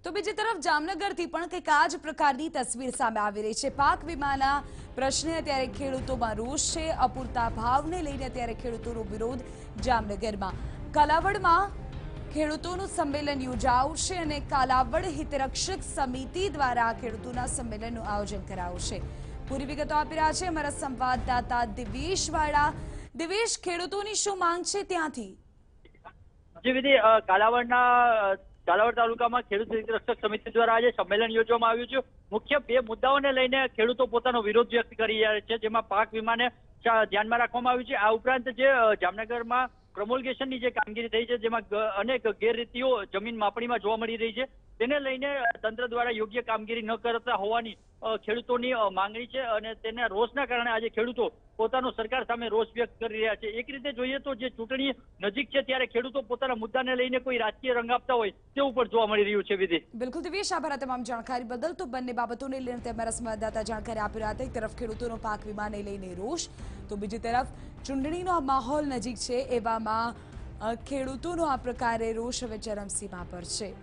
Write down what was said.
તો બીજી તરફ જામનગરથી પણ કંઈક આ જ પ્રકારની તસવીર સામે આવી રહી છે। પાક વીમાના પ્રશ્ને અત્યારે ખેડૂતોમાં રોષ છે। અપૂરતા ભાવને લઈને અત્યારે ખેડૂતોનો વિરોધ જામનગરમાં। કાલાવડમાં ખેડૂતોનું સંમેલન યોજાશે અને કાલાવડ હિતરક્ષક સમિતિ દ્વારા ખેડૂતોના સંમેલનનું આયોજન કરાયું છે। પૂરી વિગતો આપી રહ્યા છે અમારા સંવાદદાતા દિવેશ વાળા। દિવેશ, ખેડૂતોની શું માંગ છે ત્યાંથી? કાલાવડ તાલુકામાં ખેડૂત હિતરક્ષક સમિતિ દ્વારા આજે સંમેલન યોજવામાં આવ્યું છે। મુખ્ય બે મુદ્દાઓને લઈને ખેડૂતો પોતાનો વિરોધ વ્યક્ત કરી રહ્યા છે, જેમાં પાક વીમાને ધ્યાનમાં રાખવામાં આવ્યું છે। આ ઉપરાંત જે જામનગરમાં પ્રમોલ્ગેશનની જે કામગીરી થઈ છે, જેમાં અનેક ગેરરીતિઓ જમીન માપણીમાં જોવા મળી રહી છે, તેને લઈને તંત્ર દ્વારા યોગ્ય કામગીરી ન કરતા હોવાની ખેડૂતોની માંગણી છે અને તેના રોષના કારણે આજે ખેડૂતો પોતાનો સરકાર સામે રોષ વ્યક્ત કરી રહ્યા છે। એક રીતે જોઈએ તો જે ચૂંટણી નજીક છે ત્યારે ખેડૂતો પોતાના મુદ્દાને લઈને કોઈ રાજકીય રંગ આપતા હોય તેવું પણ જોવા મળી રહ્યું છે। વિધિ, બિલકુલ દિવેશ, આભાર તમામ જાણકારી બદલ। તો બંને બાબતોને લઈને તમારા સંવાદદાતા જાણકારી આપી રહ્યા હતા। એક તરફ ખેડૂતોનો પાક વીમાને લઈને રોષ, તો બીજી તરફ ચૂંટણીનો માહોલ નજીક છે, એવામાં ખેડૂતોનો આ પ્રકારે રોષ હવે ચરમસીમા પર છે।